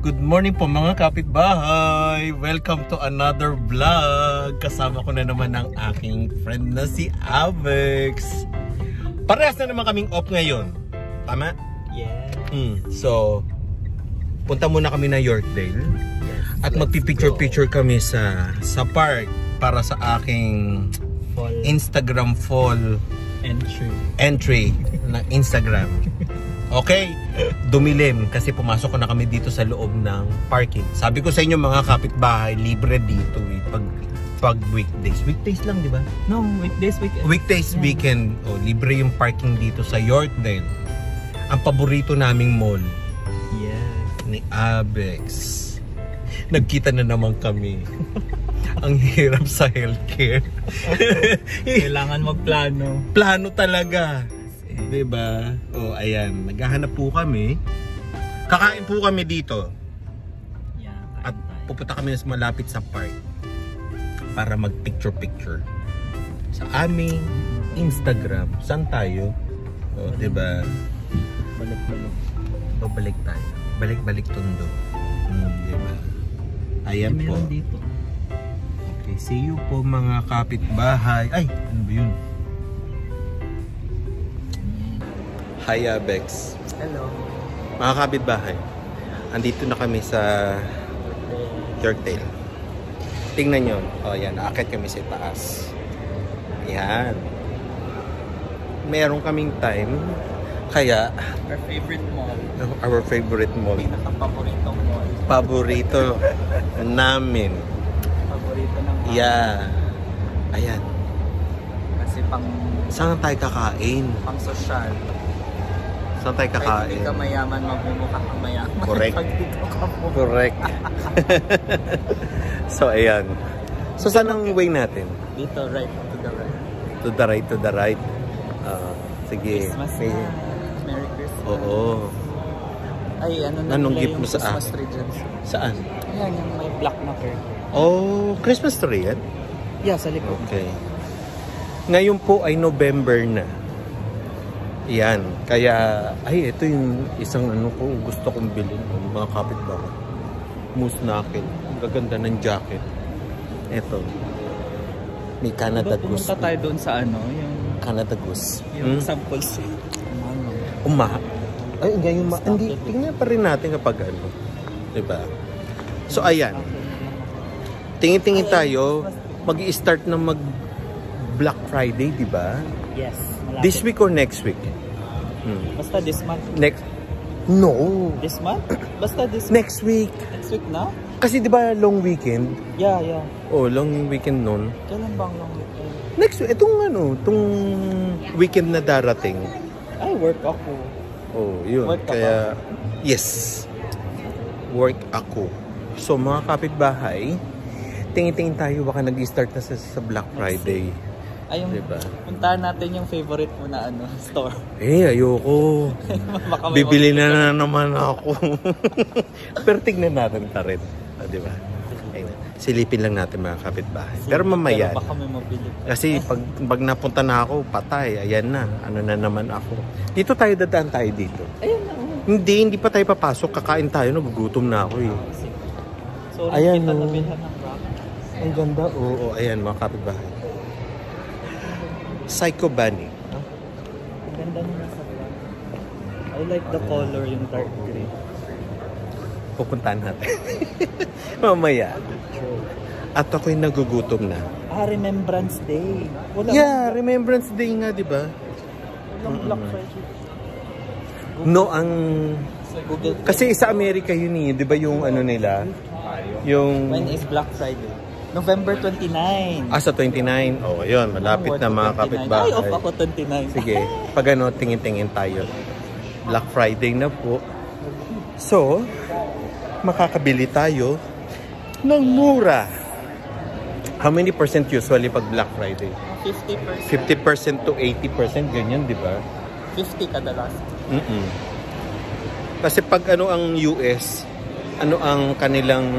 Good morning po mga kapitbahay! Welcome to another vlog! Kasama ko na naman ang aking friend na si Avex. Parehas na naman kaming off ngayon. Tama? Yeah. So, punta muna kami na Yorkdale. Yes, at magpipicture-picture kami sa park para sa aking fall Instagram fall entry na Instagram. Okay, dumilim kasi pumasok na kami dito sa loob ng parking. Sabi ko sa inyo mga kapitbahay, libre dito pag weekdays. Weekdays lang, di ba? No, weekdays, weekend. Weekdays, yeah. Weekend. Oh, libre yung parking dito sa Yorkdale. Ang paborito naming mall. Yes. Ni Avex. Nagkita na naman kami. Ang hirap sa healthcare. Kailangan magplano. Plano talaga. Diba? O, ayan. Naghahanap po kami. Kakain po kami dito. Yeah, at pupunta kami sa malapit sa park para mag-picture-picture sa aming Instagram. Saan tayo? O, diba? Balik-balik. Babalik tayo. Balik-balik Tondo. Diba? Ayan po. Dito. Okay, see you po mga kapitbahay. Ay, ano ba yun? Hi Avex. Hello. Mga kapitbahay, andito na kami sa Yorkdale. Tingnan nyo. O yan, aakit kami sa taas. Yan. Meron kaming time. Kaya, Our favorite mall. Pinaka-paboritong mall. Paborito namin. Paborito ng mall. Yeah. Ayan. Kasi Saan tayo kakain? pang social. Saan tayo Kahit kakain? hindi ka mayaman, magmumukha kang mayaman. Correct. Pag dito ka po. Correct. So, ayan. So, saan ang way natin? Dito, right to the right. To the right, to the right. Sige. Christmas May... na. Merry Christmas. Oo. Ay, ano na Anong nila gift yung mo sa Christmas akin? tree dyan? Saan? Ayan, yung may black na curtain. Oh, Christmas tree yan? Yeah, sa likod. Okay. Ngayon po ay November na. Yan. Kaya, ay, ito yung isang ano ko, gusto kong bilhin. Mga kapitbahay. Moose knuckle. Ang gaganda ng jacket. Ito. May Canada Goose. Pumunta tayo doon sa ano, yung Canada Goose. yung samples. Ay, ngayon hindi, tingnan pa rin natin kapag ano. Diba? So, ayan. Tingin-tingin tayo. Mag-i-start na Black Friday, diba? Yes. Malapit. This week or next week? Basta this month. Next? No. This month? Basta this Next week. Next week na? Kasi diba long weekend? Yeah, yeah. Oh, long weekend nun. Kailan bang long weekend? Next week, itong weekend na darating. Ay, work ako. Oh, yun. Work ka Kaya, yes. Work ako. So, mga kapitbahay, tingin-tingin tayo baka nag-start na sa Black Friday. Ay, yung Diba? puntahan natin yung favorite mo na ano, store. Eh, ayoko. Baka may Bibili na naman ako. Pero tignan natin pa rin. Diba? Ayun. Silipin lang natin mga kapitbahay. Pero mamaya. Pero baka may mabili. Kasi pag napunta na ako, patay. Ayan na. Ano na naman ako. Dito tayo, dadaan tayo dito. Ayun na. Hindi pa tayo papasok. Kakain tayo. Nagugutom na ako eh. So, Ayan, kita no. nabilhan ng rock. Ang ganda. Oo, ayan mga kapitbahay. Psycho Bunny. Huh? Ang ganda nila sa rock. I like the color, yung dark gray. Pupuntahan natin. Mamaya. At ako'y nagugutom na. Remembrance Day. Yeah, Remembrance Day nga, di ba? Walang Black Friday. No, ang... Google. Kasi sa Amerika yun eh, di ba yung ano nila? Yung... When is Black Friday? November 29. Sa 29. Oh, ayun. Malapit na mga kapitbahay. Ay, off ako 29. Sige, pag ano, tingin-tingin tayo. Black Friday na po. So, makakabili tayo ng mura. How many percent usually pag Black Friday? 50%. 50% to 80%, ganyan, di ba? 50 kadalas. Kasi pag ano ang US, ano ang kanilang...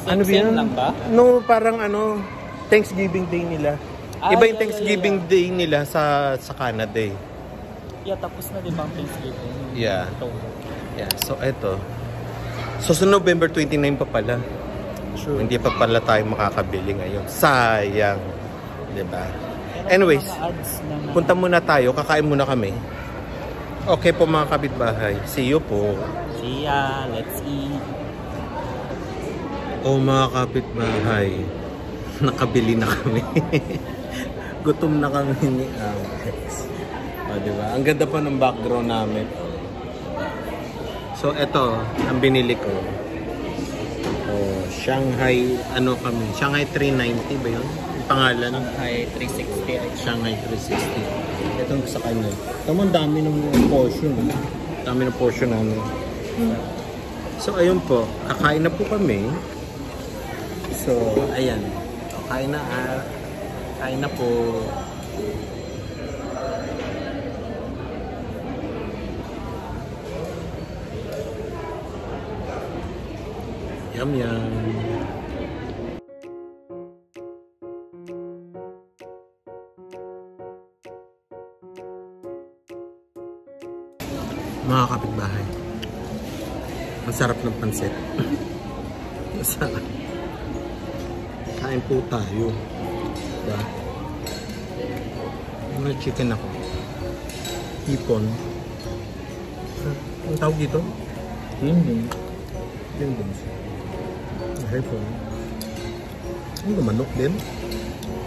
Ano ba yun? Lang ba? No, parang ano, Thanksgiving Day nila. Iba yung Thanksgiving Day nila sa Canada eh. Yeah, tapos na di ba ang Thanksgiving? Yeah. Yeah, so eto. So sa November 29 pa pala. True. Hindi pa pala tayo makakabili ngayon. Sayang. Diba? Anyways, punta muna tayo. Kakain muna kami. Okay po mga kapitbahay. See you po. See ya. Let's eat. O mga kapitbahay, nakabili na kami. Gutom na kami ni Alex. O diba? Ang ganda pa ng background namin. So eto, ang binili ko. Shanghai, ano kami? Shanghai 390 ba yun? Yung pangalan? Shanghai 360. Shanghai 360. Itong sa kanya. Tama, dami ng portion. Dami ng portion namin. So, ayun po. Kakain na po kami. So, ayan. Kain na kain na po. Yum yum. Mga kapitbahay, ang sarap ng pansit. Masarap. Kain po tayo. Diba? May chicken ako. Hipon. Ang tawag dito? Hipon. Hipon. Hipon. Ano manok din?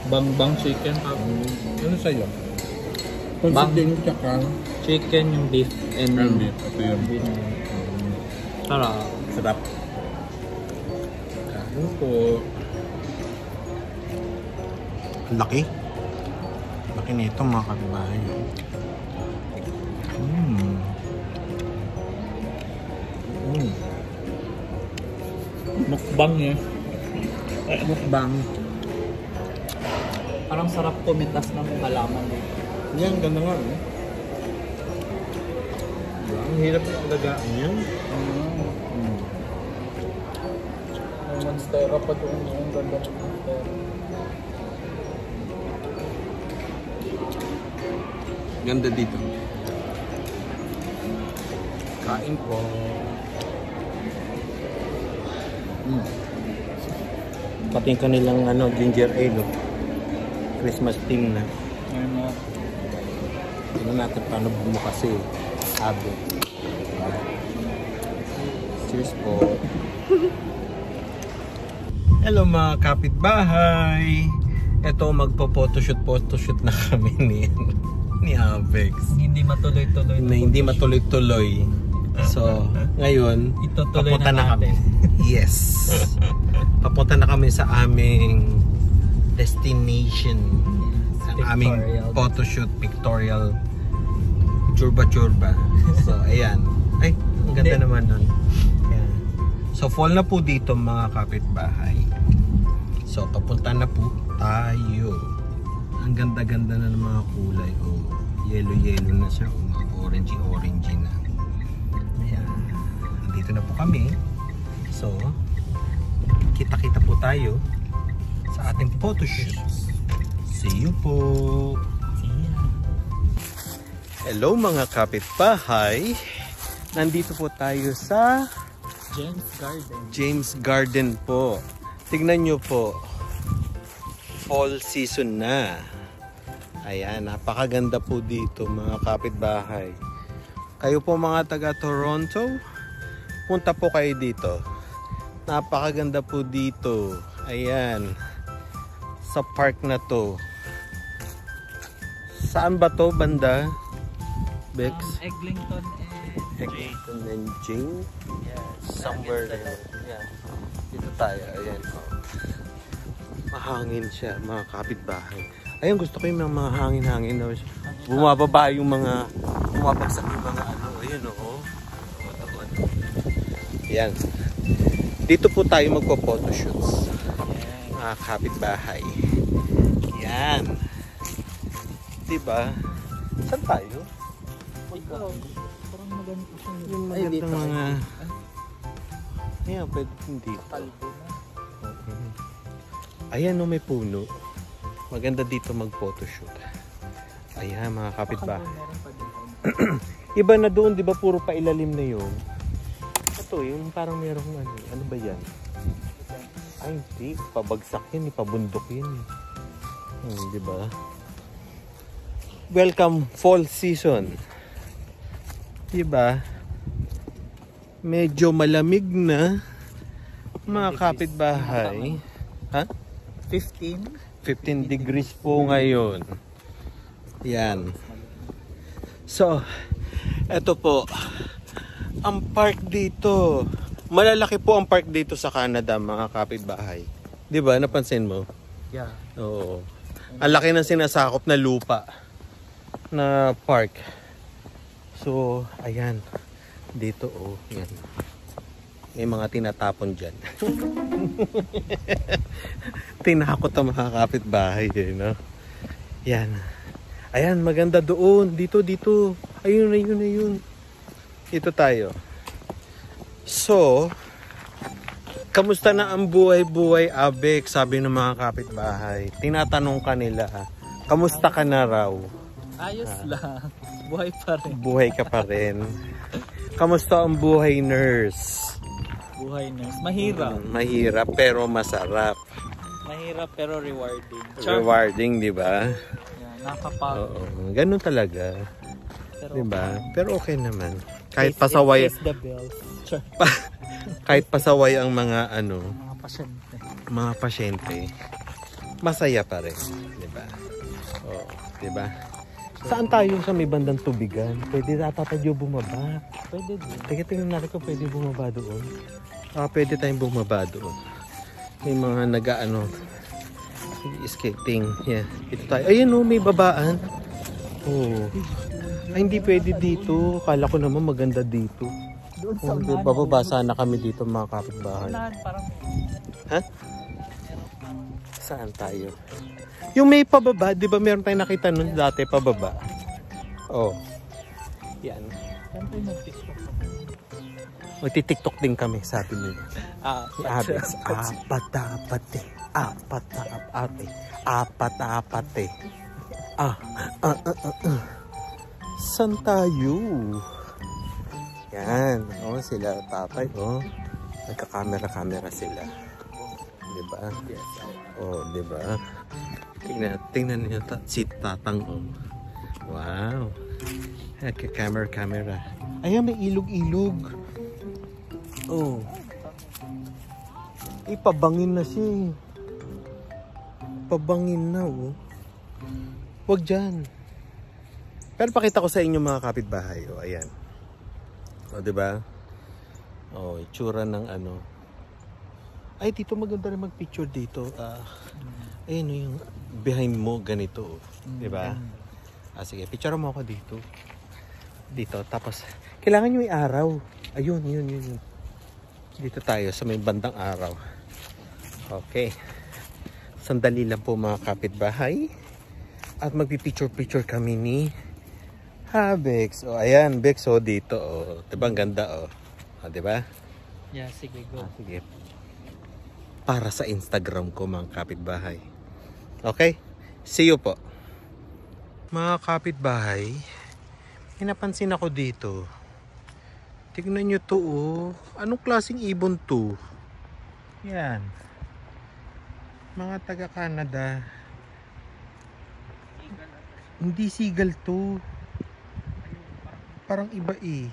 Bang chicken. Ano sa'yo? Bang din tsaka chicken yung beef and beef. Ito yung beef. Sarap. Sarap. Kain po. Laki. Laki nito mga kapitbahay. Mukbang eh. Mukbang. Parang sarap kumitas ng halaman eh. Yan, ganda nga eh. Ang hirap na alagaan yan. May monstera pa doon yung ganda ng monstera. Ganda dito. Kain po. Pati yung kanilang ginger ale. Christmas theme na. Ayun. Tingnan natin paano bumukas eh. Abo. Cheers po. Hello mga kapitbahay. Ito magpo-photoshoot na kami ni Avex. Hindi matuloy-tuloy. Hindi matuloy-tuloy. So, ngayon, itutuloy papunta na kami. Yes. Papunta na kami sa aming destination. Ang aming photoshoot, pictorial, churba-churba. So, ayan. Ay, ang ganda naman nun. Ayan. So, fall na po dito mga kapitbahay. So, papunta na po tayo. Ang ganda-ganda na ng mga kulay. Oh, yellow-yellow na siya. Oh, mga orangey-orangey na. Ayan. Andito na po kami. So, kita-kita po tayo sa ating photoshoot. See you po! See ya! Hello mga kapitbahay! Nandito po tayo sa James Garden po. Tignan nyo po. Fall season na. Ayan, napakaganda po dito mga kapitbahay. Kayo po mga taga Toronto, punta po kayo dito. Napakaganda po dito. Ayan. Sa park na to. Saan ba to banda? Bex? Eglinton and Jane? Yes. Somewhere there. Yeah. Dito tayo. Ayan. Mahangin siya, mga kapitbahay. Ayun, gusto ko yung mga hangin-hangin. Bumababa yung mga, bumabagsak yung mga ayun o. Ayan. Dito po tayo magpo-photoshoots. Mga kapitbahay. Ayan. Diba? Saan tayo? Parang maganda siya. Yung magandang mga... Ayan, pwede hindi. Okay. Ayan o, may puno. Maganda dito mag-photoshoot. Ayan, mga kapitbahay. Iba na doon, di ba? Puro pa ilalim na yun. to, yung parang merong ano. Ano ba yan? Ay, hindi. Pabagsak yan, pabundok yan. Di ba? Welcome fall season. Di ba? Medyo malamig na mga kapitbahay. Ha? 15 degrees po ngayon. Yan. So, eto po. Ang park dito. Malalaki po ang park dito sa Canada, mga kapitbahay. Di ba? Napansin mo? Yeah. Oo. Ang laki ng sinasakop na lupa na park. So, ayan. Dito, oh. Yan. May mga tinatapon dyan. Tinakot ang mga kapitbahay, no? Yan. Ayan, maganda doon. Dito. Ayun. Dito tayo. So, kamusta na ang buhay-buhay, Abek? Sabi ng mga kapitbahay. Tinatanong ka nila, kamusta ka na raw? Ayos lang. Buhay pa rin. Buhay ka pa rin. Kamusta ang buhay, nurse? Buhay nurse. Mahirap. Mahirap pero masarap. Mahirap pero rewarding. Rewarding, di ba? Yeah, nakapagod. Oo, ganun talaga. Pero, di ba? Pero okay naman. Kahit pasaway, the bills. kahit pasaway ang mga ano, Mga pasyente. masaya pa rin, di ba? Oo, di ba? Saan tayo sa may bandang tubigan? Pwede ata tayo bumaba. Pwede din. Tingnan natin kung pwede bumaba doon. Pwede tayong bumaba doon. May mga nag-ano, skating. Yeah, ito tayo. Ayun oh, may babaan. Oh. Ay, hindi pwede dito. Kala ko naman maganda dito. Doon sa unahan. Bababa sana kami dito, mga kapitbahay. Parang Ha? Saan tayo? Yung may pababa, di ba meron tayong nakita nun dati pababa? Oh. Yan. saan tayo mag-tiktok? Magti-tiktok din kami, sabi nila. Abex, apat-apate. Saan tayo? Yan. Oh, sila tatay. Oh. Nagka-camera sila. Diba? Yes. Oh, diba? Tingnan niyo si tatang. Oh. Wow. Nagka-camera. Ayan, may ilog-ilog. Oh. Ipabangin na siya. Pabangin na, oh. Huwag dyan. Pero pakita ko sa inyo, mga kapitbahay. Oh, ayan. O, diba? Oh, itsura ng ano. Ay, dito maganda rin mag-picture dito. Ayun, yung behind mo, ganito. Oh. Diba? Sige, picture mo ako dito. Dito, tapos, kailangan nyo yung araw. Ayun, yun. Dito tayo sa may bandang araw. Okay. Sandali lang po, mga kapitbahay. At magpipicture-picture kami ni Bex. O, ayan, Bex, o, dito, o. Diba, ang ganda, o. O, diba? Yeah, sige, go. Sige. Para sa Instagram ko, mga kapitbahay. Okay? See you po. Mga kapitbahay, may napansin ako dito. Tignan nyo to, oh. Anong klaseng ibon to? Yan. Mga taga-Canada. Hindi seagull to. Parang iba eh.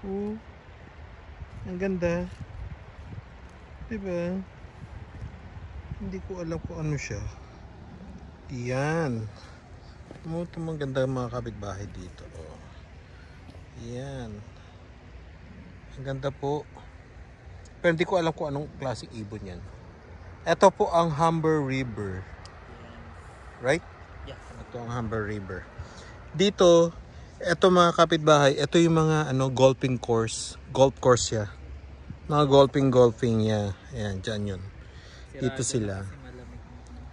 Oh. Ang ganda. Diba? Hindi ko alam kung ano siya. Yan. Ito maganda mga kapitbahay dito. Oh. Yan. Ang ganda po. Pero hindi ko alam kung anong klaseng ibon yan. Ito po ang Humber River. Right? Yes. Ito ang Humber River. Dito, ito mga kapitbahay, ito yung mga golfing course. Golf course siya. Mga golfing niya. Ayan, dyan yun. Dito sila.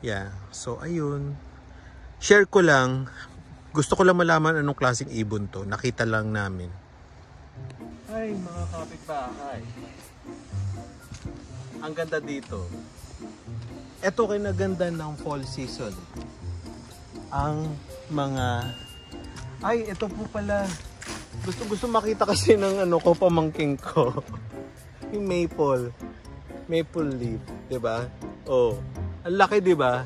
Yeah. So, ayun. Share ko lang. Gusto ko lang malaman anong klaseng ibon to. Nakita lang namin. Ay, mga kapitbahay. Ang ganda dito. Ito kinaganda ng fall season. Ang mga... Ay, ito po pala. Gusto makita kasi ng ano ko, pamangking ko. Yung maple. Maple leaf, 'di ba? Oh. Ang laki, 'di ba?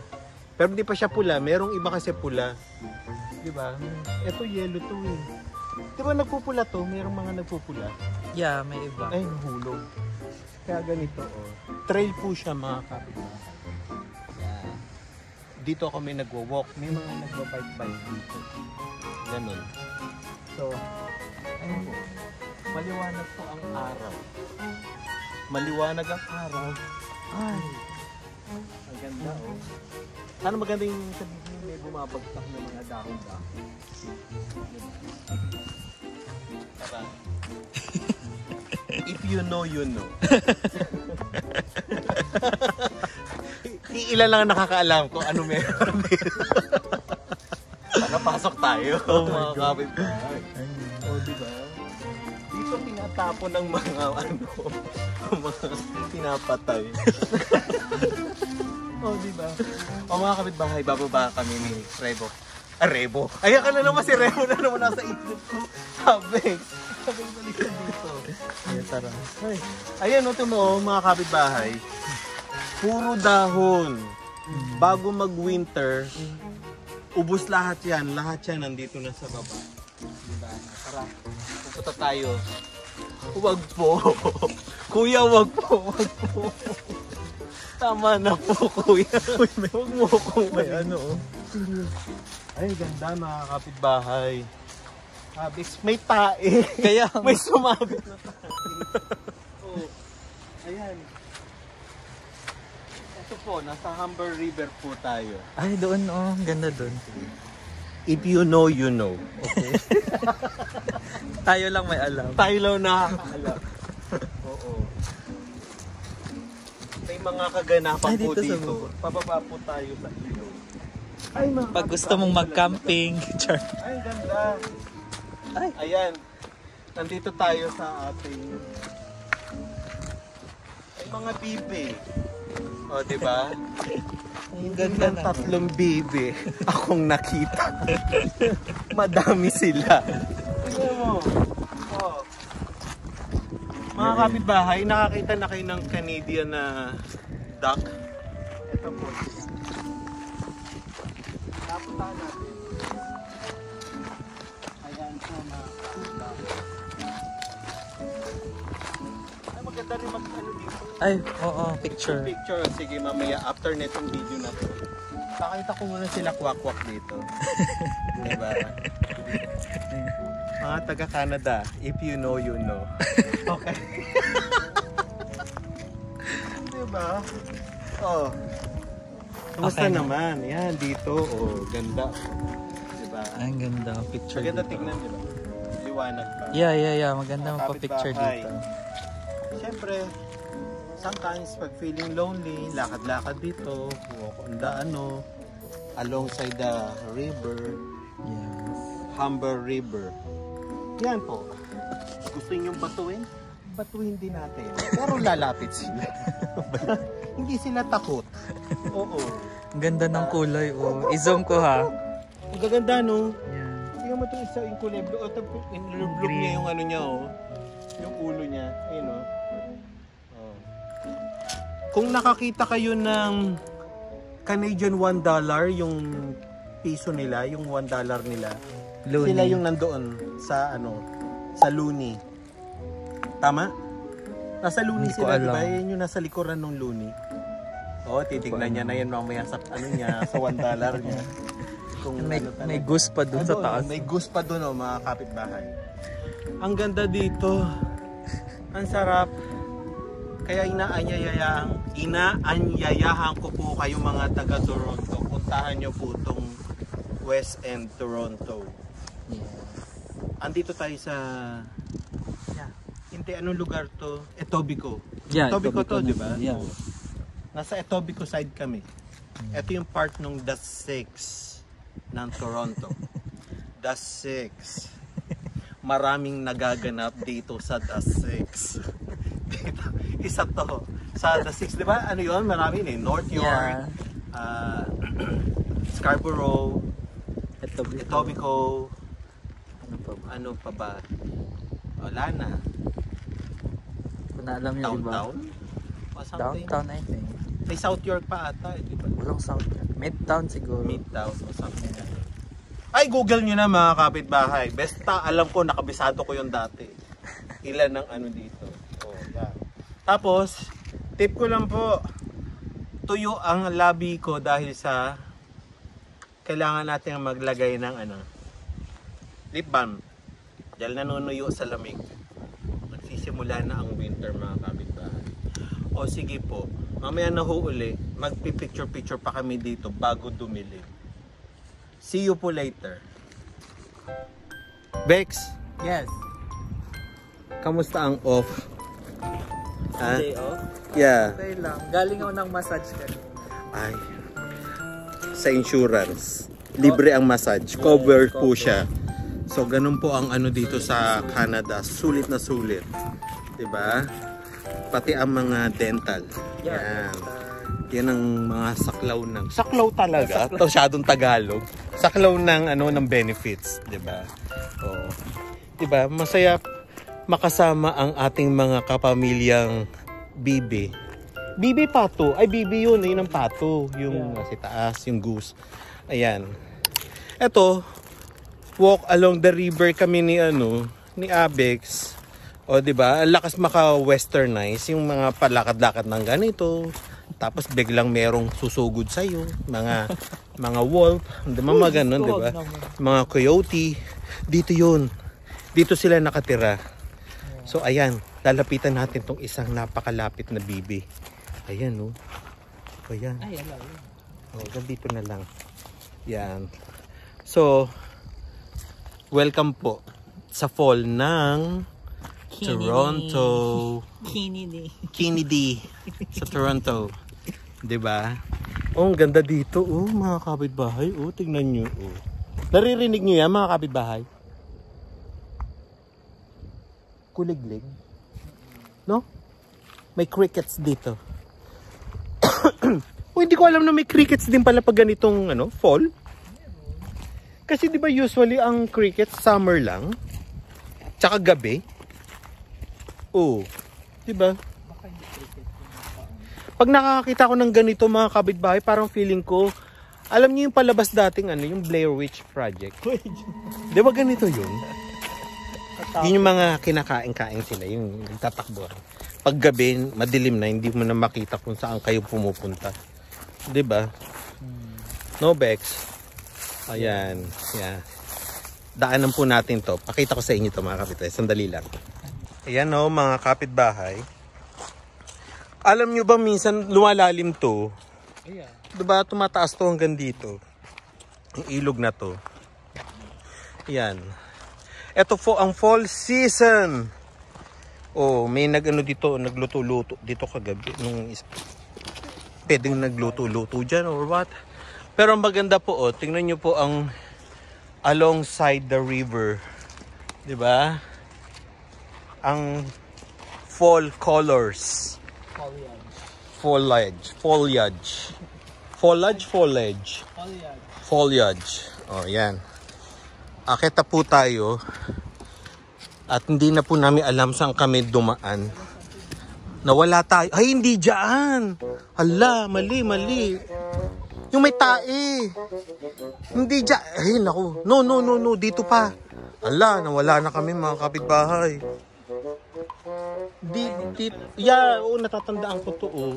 Pero hindi pa siya pula, merong iba kasi pula. 'Di ba? Ito yellow to eh. 'Di ba nagpupula to? Merong mga nagpupula. Yeah, may iba. Ay, nahulog. Kaya ganito, oh. Trail po siya, mga kapitbahay. Yan. Dito kami nagwo-walk. May mga nagwa-bike-bike dito. Ganun. So, ayun po. Maliwanag po ang araw. Maliwanag ang araw. Ay, ang ganda, oh. Sana maganda yung sabihin may bumabagsak ng mga dahon-dahon. Tara. If you know, you know. Ilan lang nakakaalam kung ano meron dito. Nakapasok tayo. Oh my mga God. kapitbahay. Oh, diba? Dito tinatapon ng mga mga pinapatay. Oh, diba? O mga kapitbahay, bababa kami ni Rebo. Rebo. Ayan ka na naman si Rebo na naman nasa isip ko. Sabi balik ka dito. Yeah, tara. Ay, ayan o, mo mga kapitbahay. Puro dahon. Bago mag-winter, ubos lahat yan. Lahat yan nandito na sa baba. Diba? Tara, pupunta tayo. Huwag po. Kuya, wag po. Wag po. Tama na po, kuya. Huwag mo kung may ano. Ay, ganda mga kapitbahay. Habis, may tae. Kaya may sumabit na tae. Oh, ayan. Ito po, nasa Humber River po tayo. ay, doon oh, ganda doon. If you know, you know. Okay? Tayo lang may alam. Tayo lang nakakaalam. Oo. May mga kaganapan Ay, po dito sa dito. Pababa po tayo sa ilog. Ay, mga Pag gusto mong mag-camping, char. Ay, ganda. Ay, Ayan. Nandito tayo sa ating ay, mga bibe. O, diba? ang Hindi ganda lang na. tatlong bibe akong nakita. Madami sila. Tingnan mo. Oh. Mga kapitbahay, nakakita na kayo ng Canadian na duck. Ito po. Napuntahan natin. Ayan po mga kapitbahay. Ay, maganda rin mag-ano dito. Ay, oo, picture. Picture. Sige, mamaya after netong video na to. Pakita ko muna sila kwak-kwak dito. Diba? Mga taga-Canada, if you know, you know. Okay. Diba? Oh. Kumusta Okay. naman? Yan, dito. Oh, ganda. Diba? Ay, ang ganda. Picture Maganda dito. tignan, diba? Liwanag pa. Yeah. Maganda magpa-picture Kapitbahay. dito. Siyempre, sometimes pag feeling lonely, lakad-lakad dito, walk on the alongside the river, Yes. Humber River. Yan po. Gusto niyo batuin? Batuin din natin. Pero lalapit sila. Hindi sila takot. Oo. Ang ganda ng kulay, oh. I-zoom ko ha. Ang gaganda, no? Yeah. Tingnan mo itong isa, yung kulay blue. Ito, in-blue Green. niya yung ano niya, oh. Yung ulo niya. Ayun, oh. Oh. Kung nakakita kayo ng Canadian $1, yung piso nila, yung $1 nila, Looney. sila yung nandoon sa sa Looney. Tama? Nasa Looney Hindi ko sila, di ba? alam. Yan yung nasa likuran ng Looney. Oo, titignan niya na yan mamaya sa niya, sa $1 niya. Kung May, ano talaga. may goose pa dun sa Ano, taas. may goose pa doon, oh, mga kapitbahay. Ang ganda dito. Ang sarap. Kaya inaanyayahan ko po kayo mga taga Toronto. Puntahan nyo po itong West End, Toronto. Andito tayo sa hindi, anong lugar to? Etobicoke. Yeah, Etobicoke to, Etobicoke di ba? na. Yeah. Oo. Nasa Etobicoke side kami. Ito yung part ng The Six ng Toronto. The Six. Maraming nagaganap dito sa The Six. Dito, isa to. Sa The Six, di ba? Ano yun? Marami eh. North York, Scarborough, Etobicoke, Ano pa ba? ano pa ba? Wala na. Kung naalam niyo, diba? Downtown? O something? Downtown, I think. May South York pa ata, di ba? Walang South York. Midtown siguro. Midtown o something. Ay, Google nyo na mga kapitbahay. Basta alam ko, nakabisado ko yung dati. Ilan ng ano dito. Oh, yeah. Tapos, tip ko lang po, tuyo ang labi ko dahil sa kailangan natin maglagay ng ano, lip balm. Dahil nanunuyo sa lamig. Magsisimula na ang winter mga kapitbahay. O sige po, mamaya na ho uli, magpipicture-picture pa kami dito bago dumilim. See you po later. Bex, Yes. kamusta ang off? Ha? Day off? Yeah. Okay lang. Galing ako ng massage kanina. Ay. Sa insurance. Libre ang massage. Cover po siya. So, ganun po ang ano dito sa Canada. Sulit na sulit. Diba? Pati ang mga dental. Yan. Yan ang mga saklaw ng... Saklaw talaga? Masyadong Tagalog. Saklaw ng, ano, ng benefits. Diba? Oh. Diba? Masaya makasama ang ating mga kapamilyang bibi. Bibi pato. Ay, bibi yun. Yun ang pato. Yung si taas, yung goose. Ayan. Eto, walk along the river kami ni, ano, ni Abex. O, diba? Ang lakas maka-westernize. Yung mga palakad-lakad ng ganito. Tapos biglang merong susugod sa'yo. Mga wolf. Diba? Mga ganun, diba? Mga coyote. Dito yun. Dito sila nakatira. So, ayan. Lalapitan natin tong isang napakalapit na bibi. Ayan, oh. Ayan. Ay, alam. Oh, dito na lang. Yan. So, welcome po sa fall ng Toronto. Kennedy. Sa Toronto. 'Di ba? Oh, ang ganda dito, oh, mga kapitbahay. Oh, tingnan niyo, oh. Naririnig niyo 'yan, mga kapitbahay? Kuliglig. No? May crickets dito. Oh, hindi ko alam na may crickets din pala pag ganitong ano, fall. Kasi 'di ba usually ang crickets summer lang? Tsaka gabi. Oh, 'di ba? Pag nakakita ko ng ganito mga kapitbahay, parang feeling ko, alam niyo yung palabas dating ano, yung Blair Witch Project. 'Di ba ganito 'yun? Yun yung mga kinakain-kain sila, yung nagtatakbo. Pag gabi, madilim na, hindi mo na makita kung saan kayo pumupunta. 'Di ba? No, Bex. Ayan, yeah. Daanan po natin 'to. Pakita ko sa inyo 'to, mga kapitbahay. Sandali lang. Ayan, oh, mga kapitbahay. Alam nyo ba minsan lumalalim 'to? Yeah. 'Di ba tumataas 'to hanggang dito? Ang ilog na 'to. Ayan. Ito po ang fall season. Oh, may nagano dito, nagluto-luto dito kagabi nung pwedeng nagluto-luto diyan or what. Pero ang maganda po, oh, tingnan niyo po ang alongside the river. 'Di ba? Ang fall colors. Foliage. Oh, yan. Akita po tayo. At hindi na po namin alam saan kami dumaan. Nawala tayo. Ay, hindi dyan. Hala, mali. Yung may tae. Hindi dyan. Ay, naku. No. Dito pa. Hala, nawala na kami, mga kapitbahay. Yeah, oo, natatandaan ko to, oh.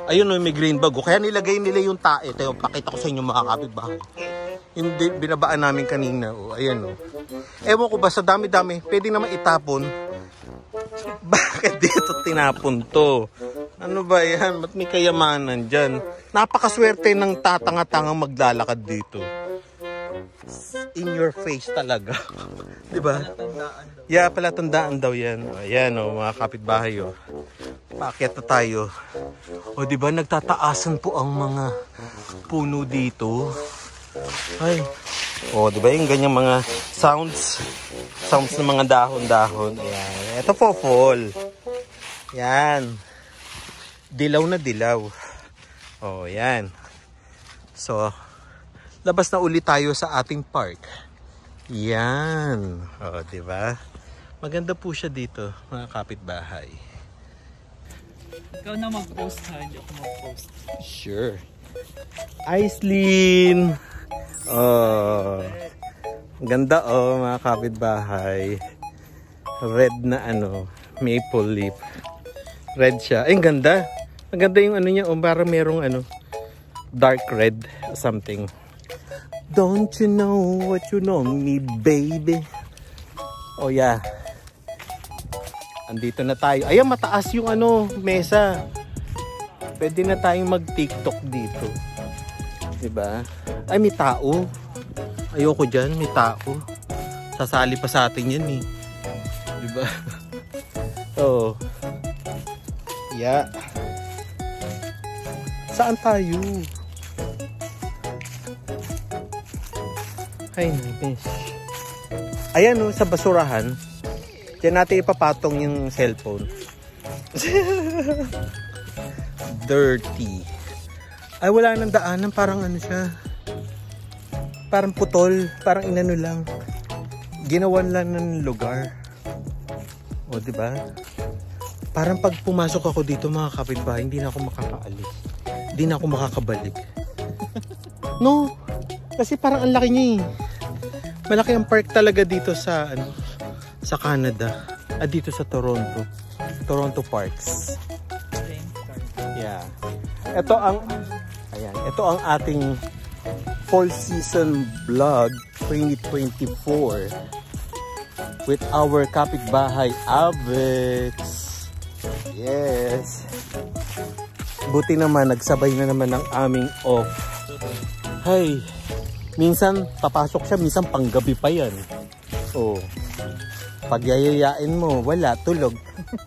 Ayun, may green bag, oh. Kaya nilagay nila yung tae. Tayo, pakita ko sa inyo, mga kapitbahay. Hindi, binabaan namin kanina, oh. Ayan, oh. Ewan ko ba, sa dami-dami, pwede naman itapon. Bakit dito tinapon to? Ano ba yan? Ba't may kayamanan dyan? Napakaswerte ng tatanga-tangang maglalakad dito. In your face talaga. Diba? Yeah, palatandaan daw yan. Ayan, oh, mga kapitbahay, oh. Paakyat na tayo. O, diba, nagtataasan po ang mga puno dito. Ay. O, diba, yung ganyang mga sounds ng mga dahon-dahon. Ayan. Ito po, fall. Yan. Dilaw na dilaw. O, yan. So, labas na ulit tayo sa ating park. Yan. O, diba? Maganda po siya dito, mga kapitbahay. Ikaw na mag-post ha, hindi ako mag-post. Sure. Aislinn! Oh. Ganda mga kapitbahay. Red na maple leaf. Red siya. Ay, ang ganda. Ang ganda yung niya. Parang merong dark red something. Don't you know what you know me, baby? Oh yeah. Andito na tayo. Ayan, mataas yung mesa. Pwede na tayong mag-TikTok dito. Diba? Ay, may tao. Ayoko dyan, may tao. Sasali pa sa atin yan eh. Diba? Oh. Yeah. Saan tayo? Ay, nice. Ayan sa basurahan. Diyan natin ipapatong yung cellphone. Dirty. Ay, wala nang daanan. Parang siya. Parang putol. Parang inano lang. Ginawan lang ng lugar. O, diba? Parang pag pumasok ako dito, mga kapitbahay, hindi na ako makakaalis. Hindi na ako makakabalik. No. Kasi parang ang laki niya eh. Malaki ang park talaga dito sa sa Canada. Dito sa Toronto. Toronto Parks. Yeah. Ito ang ating fall season vlog 2024 with our kapitbahay Avex. Yes. Buti naman nagsabay na naman ang aming off. Hay. Minsan papasok siya, minsan panggabi pa yan. Oh. Pag yayayain mo, wala, tulog.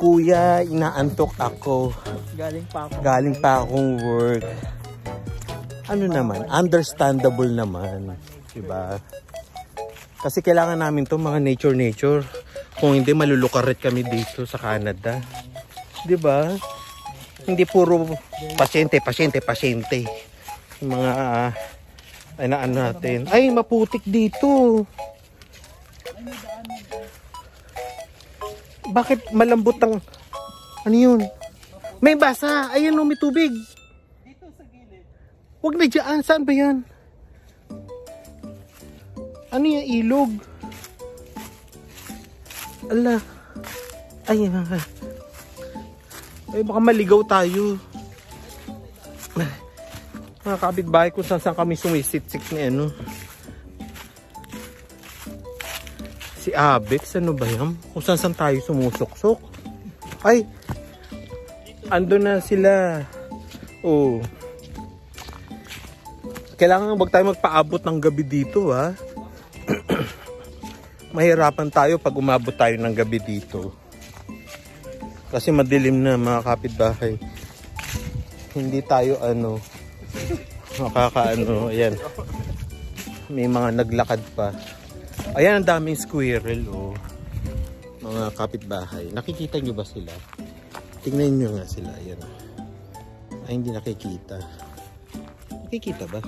Kuya, inaantok ako. Galing pa akong work. Naman, understandable naman. Diba? Kasi kailangan namin to mga nature. Kung hindi, malulukarit kami dito sa Canada. Diba? Hindi puro pasyente. Yung mga natin. Ay, maputik dito. Bakit malambot ang... Ano yun? May basa. Ayan may tubig. Dito sa gilid. Huwag na dyan. Saan ba yan? Ano yung ilog? Ala. Ayan. Ay, baka maligaw tayo. Mga kapitbahay kung saan kami sumisitsik ni si Avex, ba yan? Kung saan tayo sumusuksok. Ay, ando na sila. Oh. Kailangan wag tayo magpaabot ng gabi dito, ha? Mahirapan tayo pag umabot tayo ng gabi dito. Kasi madilim na, mga kapitbahay. Hindi tayo ayan. May mga naglakad pa. Ayan, ang daming squirrel, mga kapitbahay. Nakikita nyo ba sila? Tingnan nyo nga sila, ayan. Ay, hindi nakikita. Nakikita ba?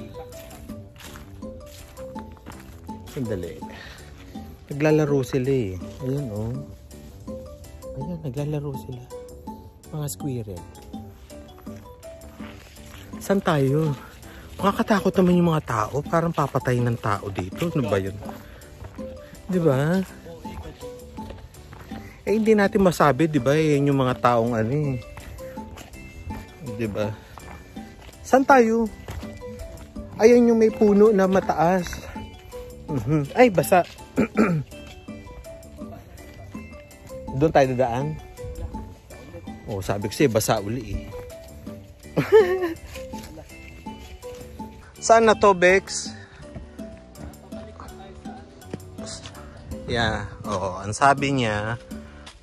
Sandali. Naglalaro sila eh. Ayan, Ayan, naglalaro sila. Mga squirrel. Saan tayo? Makakatakot naman yung mga tao. Parang papatay ng tao dito. Ano ba yun? Diba? Hindi natin masabi, diba? Yan yung mga taong Diba? Saan tayo? Ayan yung may puno na mataas. Ay, basa. Doon tayo dadaan? Sabi ko siya, basa uli eh. Saan na to, Bex? Yeah. Ang sabi niya,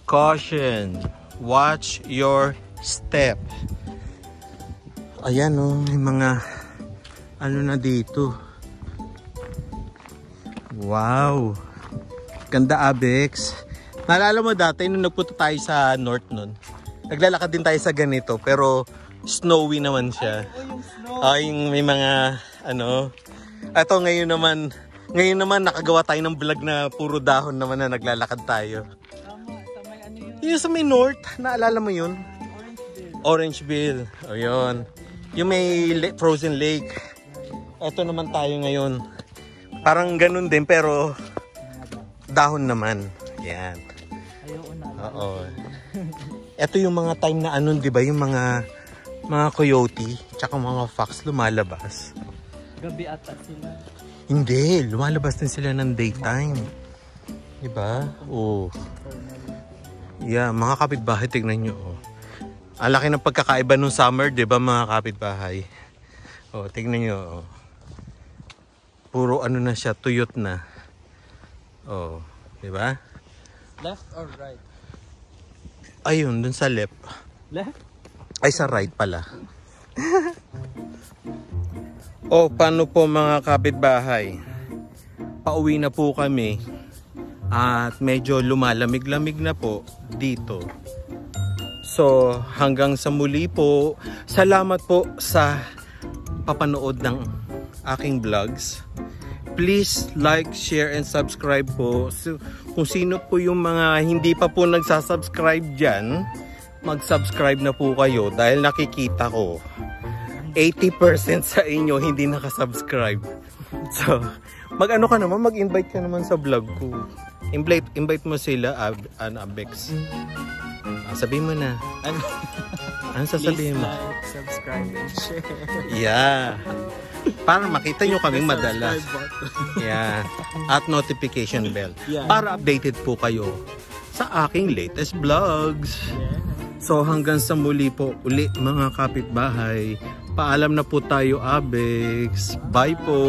caution, watch your step. Ayan may mga na dito. Wow. Ganda, Avex. Naalala mo dati nung nagpunta tayo sa north nun, naglalakad din tayo sa ganito pero snowy naman siya. Yung may mga ito ngayon naman Ngayon naman, nakagawa tayo ng vlog na puro dahon naman na naglalakad tayo. Tama, sa may ano yun? Yung sa may north, naalala mo yun? Orangeville. Orangeville. O yun. Yung may frozen lake. Ito naman tayo ngayon. Parang ganun din pero dahon naman. Yan. Ayoko na. Oo. Ito yung mga time na ano, di ba? Yung mga coyote, tsaka mga fox lumalabas. Gabi ata sila. Hindi, lumalabas din sila ng daytime. Di ba? Oo. Yeah, mga kapitbahay, tignan nyo. Oh. Ang laki ng pagkakaiba nung summer, di ba mga kapitbahay? Oh, tignan nyo. Oh. Puro ano na siya, tuyot na. Oh, di ba? Left or right? Ayun, dun sa left. Left? Ay, sa right pala. Oh, paano po mga kapitbahay? Pauwi na po kami. At medyo lumalamig-lamig na po dito. So, hanggang sa muli po. Salamat po sa papanood ng aking vlogs. Please like, share, and subscribe po. So, kung sino po yung mga hindi pa po nagsasubscribe dyan, mag-subscribe na po kayo dahil nakikita ko 80% sa inyo hindi nakasubscribe. So, mag-ano ka naman, mag-invite ka naman sa vlog ko. Invite mo sila, Abex. Sabihin mo na. Ano sasabihin mo? Please like, subscribe, and share. Yeah. Para makita nyo kaming madalas. Yeah. At notification bell. Yeah. Para updated po kayo sa aking latest vlogs. Yeah. So hanggang sa muli po uli mga kapitbahay. Paalam na po tayo, Abex. Bye po.